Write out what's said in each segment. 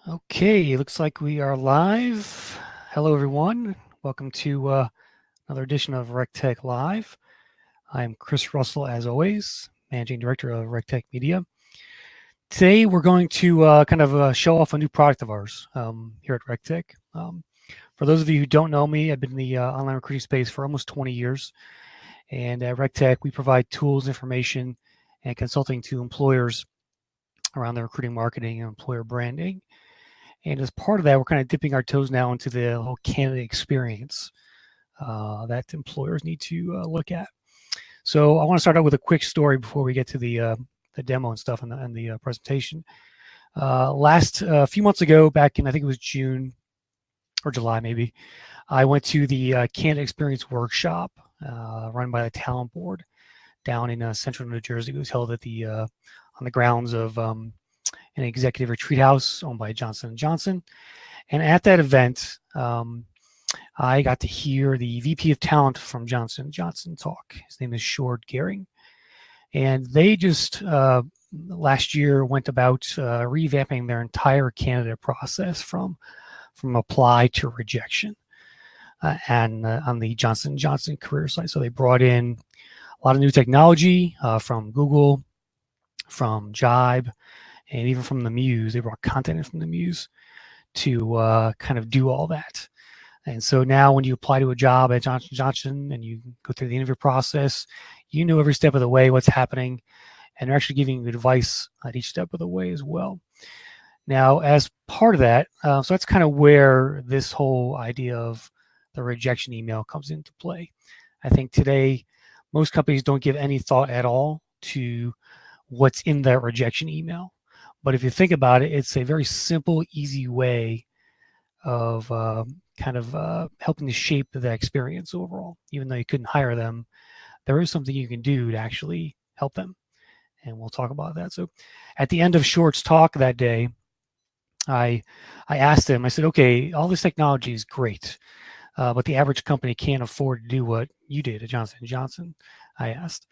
Okay, looks like we are live. Hello, everyone. Welcome to another edition of RecTech Live. I'm Chris Russell, as always, Managing Director of RecTech Media. Today, we're going to show off a new product of ours here at RecTech. For those of you who don't know me, I've been in the online recruiting space for almost 20 years. And at RecTech, we provide tools, information, and consulting to employers around their recruiting, marketing, and employer branding. And as part of that, we're kind of dipping our toes now into the whole candidate experience that employers need to look at. So I want to start out with a quick story before we get to the demo and stuff and the presentation. A few months ago, back in I think it was June or July maybe, I went to the candidate experience workshop run by the Talent Board down in central New Jersey. It was held at the on the grounds of an executive retreat house owned by Johnson & Johnson. And at that event, I got to hear the VP of Talent from Johnson & Johnson talk. His name is Shord Gehring. And they just last year went about revamping their entire candidate process from apply to rejection and on the Johnson & Johnson career site. So they brought in a lot of new technology from Google, from Jibe, and even from the Muse. They brought content in from the Muse to kind of do all that. And so now when you apply to a job at Johnson & Johnson and you go through the interview process, you know every step of the way what's happening, and they're actually giving you advice at each step of the way as well. Now, as part of that, so that's kind of where this whole idea of the rejection email comes into play. I think today, most companies don't give any thought at all to what's in that rejection email. But if you think about it, it's a very simple, easy way of helping to shape the experience overall. Even though you couldn't hire them, there is something you can do to actually help them. And we'll talk about that. So at the end of Short's talk that day, I asked him, I said, okay, all this technology is great, but the average company can't afford to do what you did at Johnson & Johnson, I asked.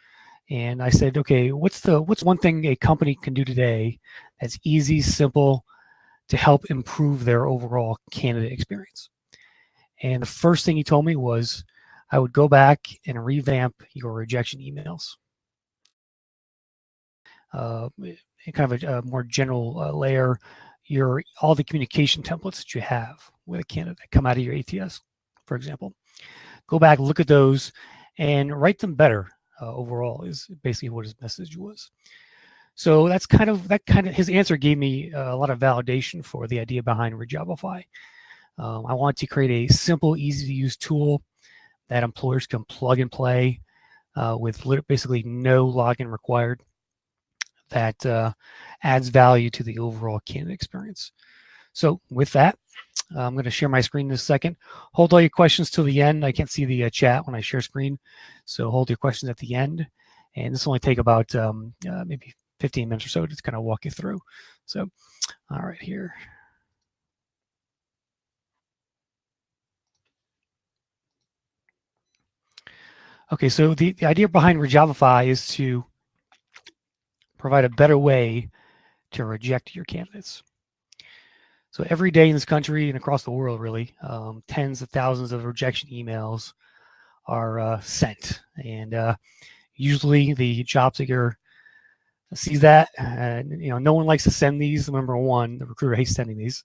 And I said, okay, what's one thing a company can do today that's easy, simple, to help improve their overall candidate experience? And the first thing he told me was, I would go back and revamp your rejection emails. Kind of a more general layer, all the communication templates that you have with a candidate that come out of your ATS, for example. Go back, look at those, and write them better overall is basically what his message was. So that's his answer gave me a lot of validation for the idea behind Rejobify. I want to create a simple, easy to use tool that employers can plug and play with basically no login required, that adds value to the overall candidate experience. So with that, I'm going to share my screen in a second. Hold all your questions till the end. I can't see the chat when I share screen, so hold your questions at the end. And this will only take about maybe 15 minutes or so to kind of walk you through. So, all right, here. Okay, so the idea behind Rejobify is to provide a better way to reject your candidates. So every day in this country and across the world, really, tens of thousands of rejection emails are sent. And usually the job seeker sees that. No one likes to send these. Number one, the recruiter hates sending these,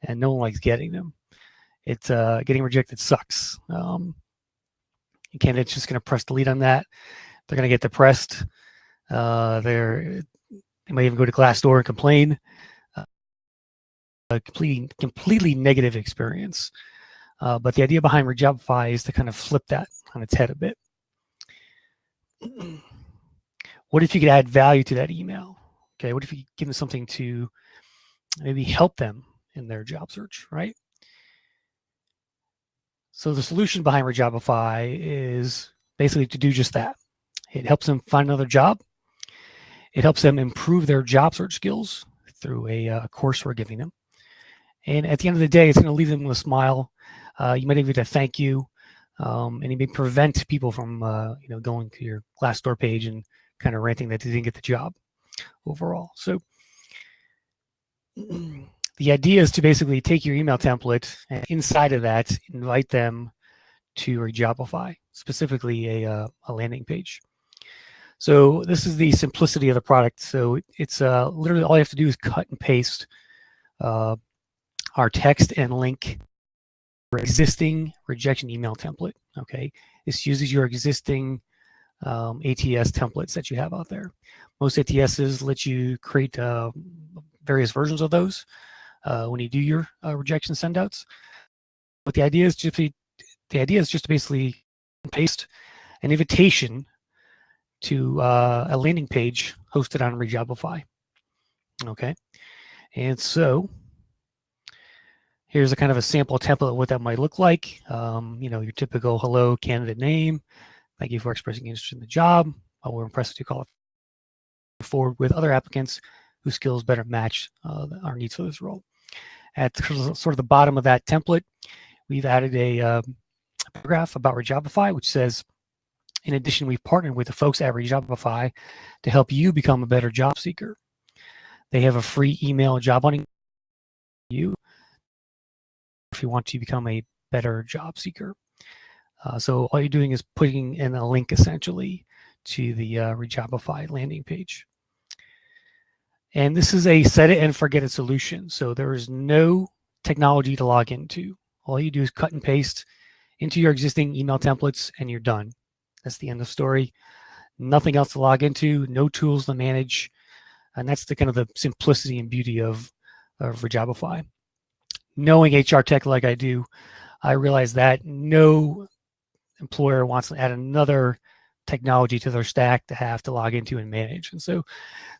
and no one likes getting them. It's getting rejected sucks. Candidate's just going to press delete on that. They're going to get depressed. They might even go to Glassdoor and complain. A completely negative experience. But the idea behind Rejobify is to kind of flip that on its head a bit. What if you could add value to that email? Okay, what if you give them something to maybe help them in their job search, right? So the solution behind Rejobify is basically to do just that. It helps them find another job. It helps them improve their job search skills through a course we're giving them. And at the end of the day, it's going to leave them with a smile. You might even get a thank you, and it may prevent people from going to your Glassdoor page and kind of ranting that they didn't get the job overall. So the the idea is to basically take your email template and inside of that, invite them to Rejobify, specifically a landing page. So this is the simplicity of the product. So it's literally all you have to do is cut and paste our text and link your existing rejection email template. Okay, this uses your existing ATS templates that you have out there. Most ATSs let you create various versions of those when you do your rejection sendouts. But the idea is just to basically paste an invitation to a landing page hosted on Rejobify. Okay, and so here's a kind of a sample template of what that might look like. Your typical hello candidate name. Thank you for expressing interest in the job. We're impressed to call it forward with other applicants whose skills better match our needs for this role. At sort of the bottom of that template, we've added a paragraph about Rejobify, which says, in addition, we've partnered with the folks at Rejobify to help you become a better job seeker. They have a free email job hunting you if you want to become a better job seeker. So all you're doing is putting in a link essentially to the Rejobify landing page. And this is a set it and forget it solution. So there is no technology to log into. All you do is cut and paste into your existing email templates and you're done. That's the end of the story. Nothing else to log into, no tools to manage. And that's the kind of the simplicity and beauty of Rejobify. Knowing HR tech like I do, I realize that no employer wants to add another technology to their stack to have to log into and manage. And so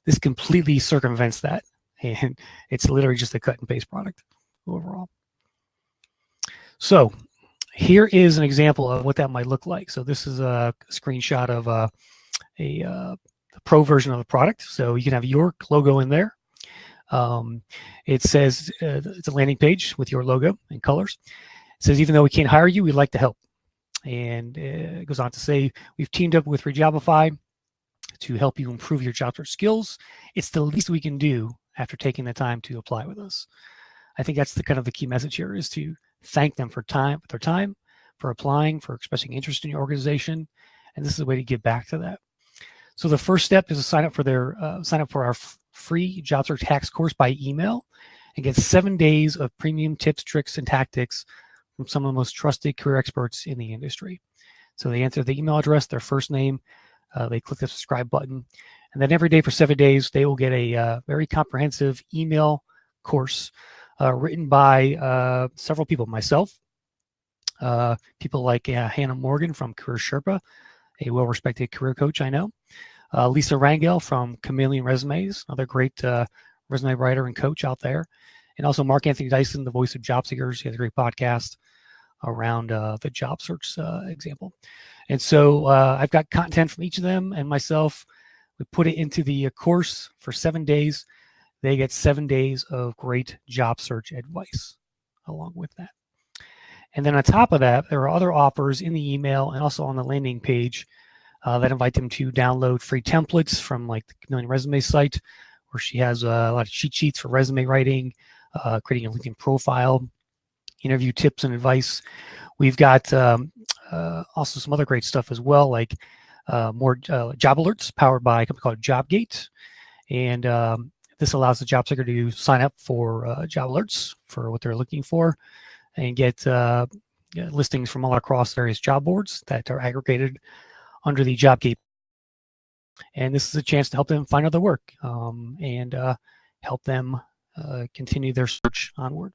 this completely circumvents that. And it's literally just a cut and paste product overall. So here is an example of what that might look like. So this is a screenshot of a pro version of the product. So you can have your logo in there. It says it's a landing page with your logo and colors. It says, even though we can't hire you, we'd like to help. And it goes on to say, we've teamed up with Rejobify to help you improve your job search skills. It's the least we can do after taking the time to apply with us. I think that's the kind of the key message here, is to thank them for their time, for applying, for expressing interest in your organization. And this is a way to give back to that. So the first step is to sign up for our free job search hacks course by email and get 7 days of premium tips, tricks, and tactics from some of the most trusted career experts in the industry. So they enter the email address, their first name, they click the subscribe button, and then every day for 7 days, they will get a very comprehensive email course written by several people, myself, people like Hannah Morgan from Career Sherpa, a well-respected career coach I know, Lisa Rangel from Chameleon Resumes, another great resume writer and coach out there, and also Mark Anthony Dyson, the voice of job seekers. He has a great podcast around the job search example. And so I've got content from each of them and myself. We put it into the course for 7 days. They get 7 days of great job search advice along with that. And then on top of that, there are other offers in the email and also on the landing page that invite them to download free templates from like the Chameleon Resume site, where she has a lot of cheat sheets for resume writing, creating a LinkedIn profile, interview tips and advice. We've got also some other great stuff as well, like more job alerts powered by a company called JobGate. And this allows the job seeker to sign up for job alerts for what they're looking for and get listings from all across various job boards that are aggregated under the JobGate. And this is a chance to help them find other work and help them continue their search onward.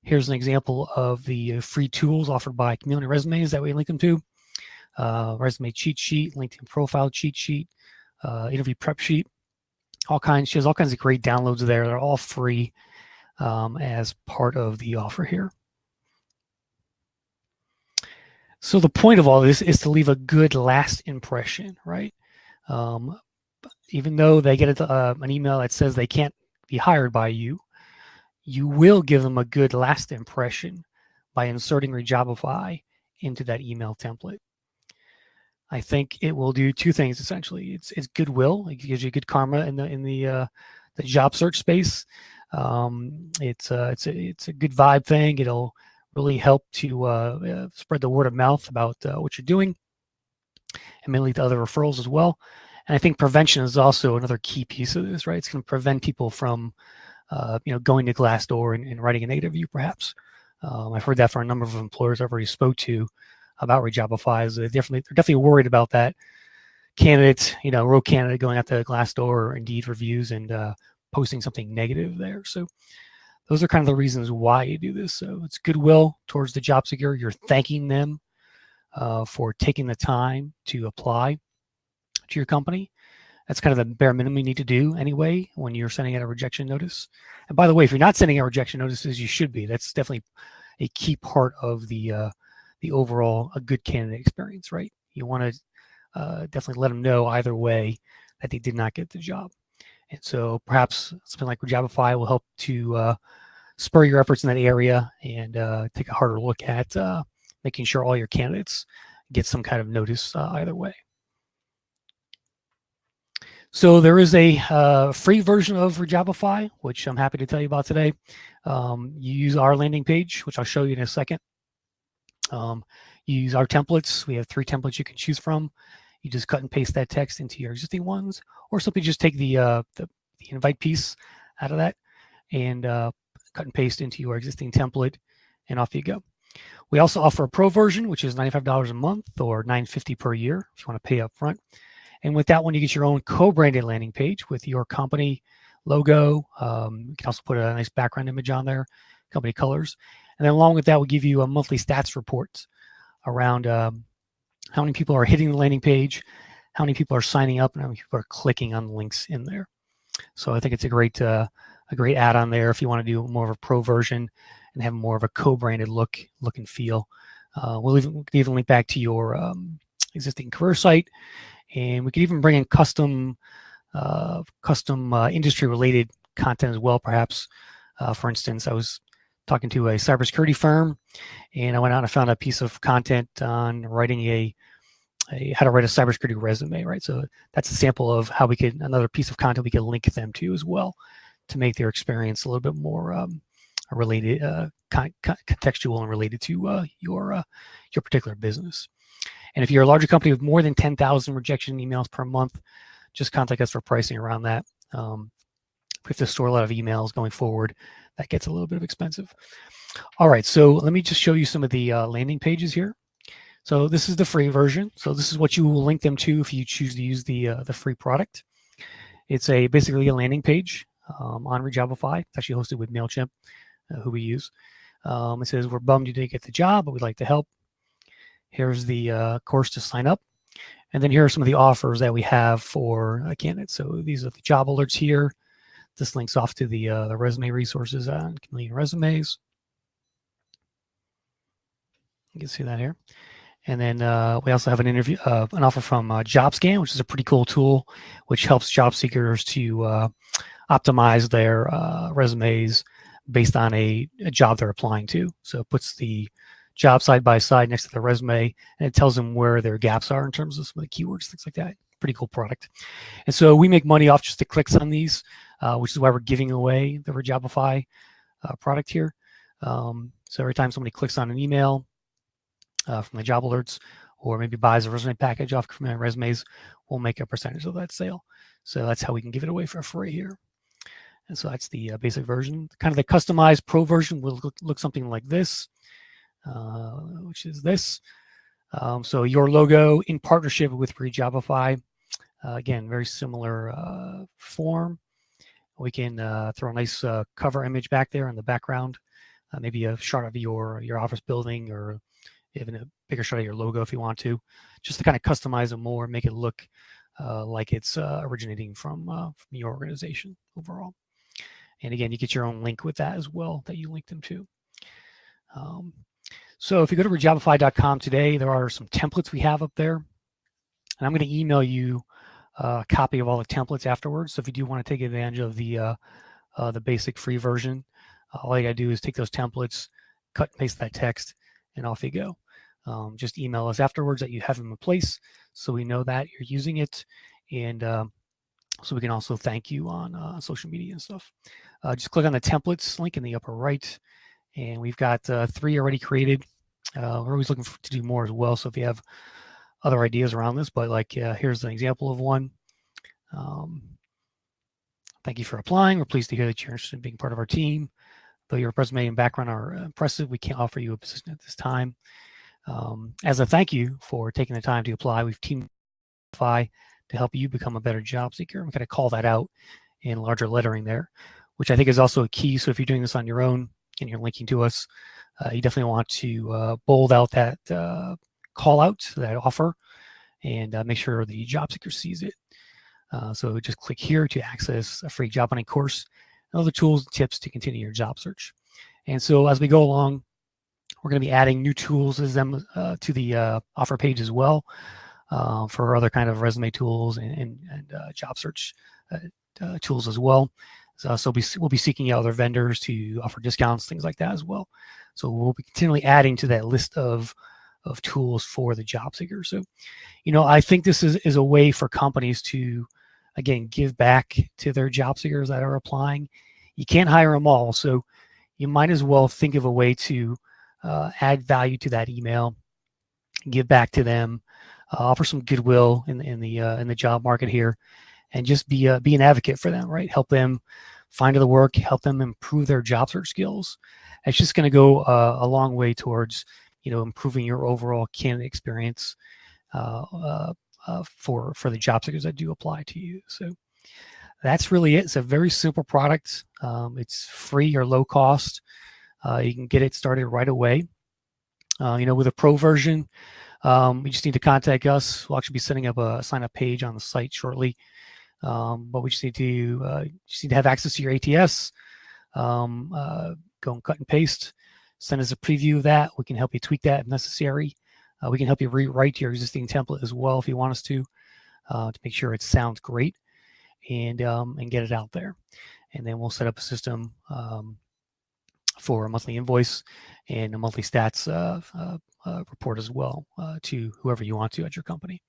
Here's an example of the free tools offered by Chameleon Resumes that we link them to. Resume cheat sheet, LinkedIn profile cheat sheet, interview prep sheet, she has all kinds of great downloads there. They're all free as part of the offer here. So the point of all this is to leave a good last impression, right? Even though they get an email that says they can't be hired by you, you will give them a good last impression by inserting Rejobify into that email template. I think it will do two things essentially. It's goodwill. It gives you good karma in the job search space. It's a good vibe thing. It'll really help to spread the word of mouth about what you're doing, and may lead to other referrals as well. And I think prevention is also another key piece of this, right? It's going to prevent people from going to Glassdoor and writing a negative review, perhaps. I've heard that from a number of employers I've already spoke to about Rejobify. They're definitely worried about that candidate, rogue candidate going out to Glassdoor or Indeed reviews and posting something negative there. So those are kind of the reasons why you do this. So it's goodwill towards the job seeker. You're thanking them for taking the time to apply to your company. That's kind of the bare minimum you need to do anyway when you're sending out a rejection notice. And by the way, if you're not sending out rejection notices, you should be. That's definitely a key part of the overall a good candidate experience, right? You want to definitely let them know either way that they did not get the job. And so perhaps something like Rejobify will help to spur your efforts in that area and take a harder look at making sure all your candidates get some kind of notice either way. So there is a free version of Rejobify, which I'm happy to tell you about today. You use our landing page, which I'll show you in a second. You use our templates. We have 3 templates you can choose from. You just cut and paste that text into your existing ones, or simply just take the invite piece out of that and cut and paste into your existing template, and off you go. We also offer a pro version, which is $95 a month or $950 per year if you want to pay up front. And with that one, you get your own co-branded landing page with your company logo. You can also put a nice background image on there, company colors. And then along with that, we'll give you a monthly stats report around how many people are hitting the landing page, how many people are signing up, and how many people are clicking on the links in there. So I think it's a great add-on there if you want to do more of a pro version and have more of a co-branded look and feel. We'll even link back to your existing career site. And we could even bring in custom industry-related content as well, perhaps. For instance, I was talking to a cybersecurity firm, and I went out and I found a piece of content on writing how to write a cybersecurity resume, right? So that's a sample of how another piece of content we could link them to as well to make their experience a little bit more related, contextual and related to your particular business. And if you're a larger company with more than 10,000 rejection emails per month, just contact us for pricing around that. If we have to store a lot of emails going forward, that gets a little bit expensive. All right, so let me just show you some of the landing pages here. So this is the free version. So this is what you will link them to if you choose to use the free product. It's basically a landing page on Rejobify. It's actually hosted with MailChimp, who we use. It says, "We're bummed you didn't get the job, but we'd like to help. Here's the course to sign up." And then here are some of the offers that we have for candidates. So these are the job alerts here. This links off to the resume resources on Chameleon Resumes. You can see that here. And then we also have an offer from JobScan, which is a pretty cool tool, which helps job seekers to optimize their resumes based on a job they're applying to. So it puts the job side by side next to the resume, and it tells them where their gaps are in terms of some of the keywords, things like that. Pretty cool product. And so we make money off just the clicks on these, which is why we're giving away the Rejobify product here. So every time somebody clicks on an email from the job alerts, or maybe buys a resume package off from Resumes, we'll make a percentage of that sale. So that's how we can give it away for free here. And so that's the basic version. Kind of the customized pro version will look something like this. Which is this. So your logo in partnership with Rejobify. Again, very similar form. We can throw a nice cover image back there in the background. Maybe a shot of your office building, or even a bigger shot of your logo if you want to. Just to kind of customize it more, make it look like it's originating from your organization overall. And again, you get your own link with that as well that you link them to. So if you go to rejobify.com today, there are some templates we have up there. And I'm going to email you a copy of all the templates afterwards. So if you do want to take advantage of the basic free version, all you got to do is take those templates, cut and paste that text, and off you go. Just email us afterwards that you have them in place so we know that you're using it. And so we can also thank you on social media and stuff. Just click on the templates link in the upper right, and we've got 3 already created. We're always looking to do more as well, so if you have other ideas around this, but like here's an example of one. Thank you for applying. We're pleased to hear that you're interested in being part of our team. Though your resume and background are impressive, we can't offer you a position at this time. As a thank you for taking the time to apply, we've teamed Rejobify to help you become a better job seeker. I'm going to call that out in larger lettering there, which I think is also a key. So if you're doing this on your own and you're linking to us, you definitely want to bold out that call out, that offer, and make sure the job seeker sees it. So just click here to access a free job hunting course and other tools and tips to continue your job search. And so as we go along, we're going to be adding new tools as them to the offer page as well for other kind of resume tools and job search tools as well. So we'll be seeking out other vendors to offer discounts, things like that as well. So we'll be continually adding to that list of tools for the job seeker. So, I think this is a way for companies to, again, give back to their job seekers that are applying. You can't hire them all, so you might as well think of a way to add value to that email, give back to them, offer some goodwill in the job market here, and just be an advocate for them, right? Help them find other work, help them improve their job search skills. It's just going to go a long way towards improving your overall candidate experience for the job seekers that do apply to you. So that's really it. It's a very simple product. It's free or low cost. You can get it started right away. With a pro version, you just need to contact us. We'll actually be setting up a sign-up page on the site shortly. But we just need to have access to your ATS. Go and cut and paste. Send us a preview of that. We can help you tweak that if necessary. We can help you rewrite your existing template as well if you want us to make sure it sounds great and get it out there. And then we'll set up a system for a monthly invoice and a monthly stats report as well to whoever you want to at your company.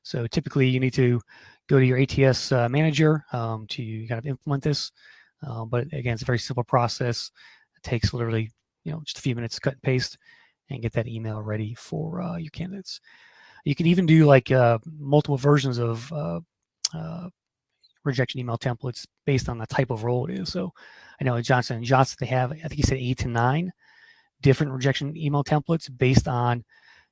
So typically you need to go to your ATS manager to kind of implement this. But again, it's a very simple process. It takes literally just a few minutes to cut and paste and get that email ready for your candidates. You can even do like multiple versions of rejection email templates based on the type of role it is. So I know at Johnson & Johnson, they have, I think he said 8 to 9 different rejection email templates based on,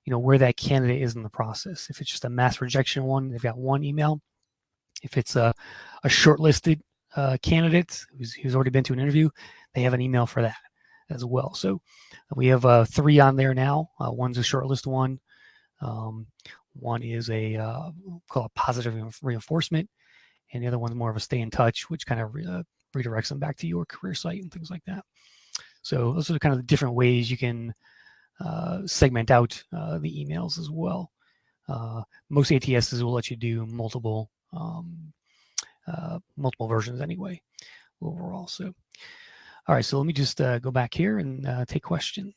where that candidate is in the process. If it's just a mass rejection one, they've got one email. If it's a shortlisted candidate who's already been to an interview, they have an email for that as well. So we have 3 on there now. One's a shortlist one. One is called a positive reinforcement, and the other one's more of a stay in touch, which kind of redirects them back to your career site and things like that. So those are kind of the different ways you can segment out the emails as well. Most ATSs will let you do multiple versions anyway overall. So all right, so let me just go back here and take questions.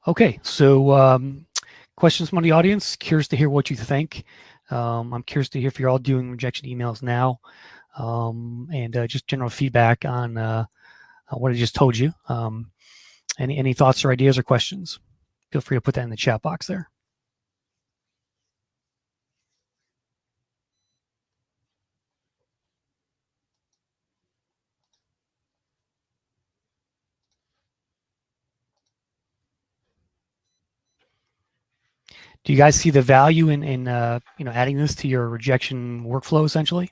Okay, so questions from the audience. Curious to hear what you think. I'm curious to hear if you're all doing rejection emails now, and just general feedback on what I just told you. Any thoughts or ideas or questions? Feel free to put that in the chat box there. Do you guys see the value in adding this to your rejection workflow essentially?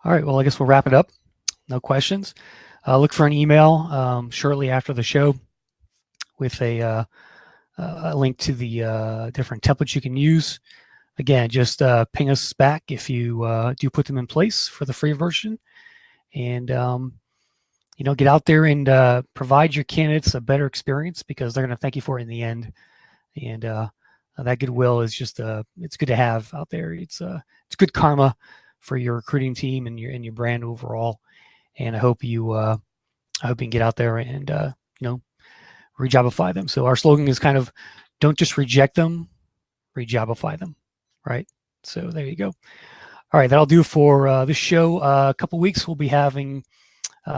All right, well, I guess we'll wrap it up. No questions. Look for an email shortly after the show with a link to the different templates you can use. Again, just ping us back if you do put them in place for the free version, and get out there and provide your candidates a better experience, because they're going to thank you for it in the end. And that goodwill is just it's good to have out there. It's good karma for your recruiting team and your brand overall. And I hope you can get out there and Rejobify them. So our slogan is kind of, don't just reject them, Rejobify them, right? So there you go. All right, that'll do for this show. A couple weeks we'll be having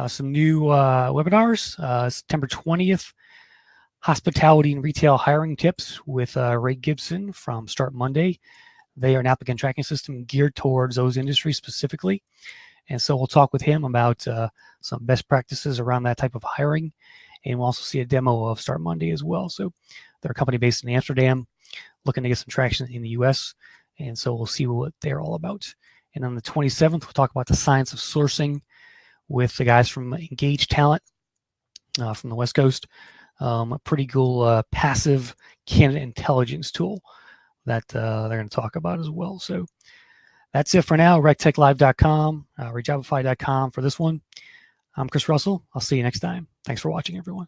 some new webinars. September 20th, hospitality and retail hiring tips with Ray Gibson from Start Monday. They are an applicant tracking system geared towards those industries specifically. And so we'll talk with him about some best practices around that type of hiring. And we'll also see a demo of Start Monday as well. So they're a company based in Amsterdam, looking to get some traction in the US. And so we'll see what they're all about. And on the 27th, we'll talk about the science of sourcing with the guys from Engage Talent from the West Coast. A pretty cool passive candidate intelligence tool that they're going to talk about as well. So that's it for now. RecTechLive.com, Rejobify.com for this one. I'm Chris Russell. I'll see you next time. Thanks for watching, everyone.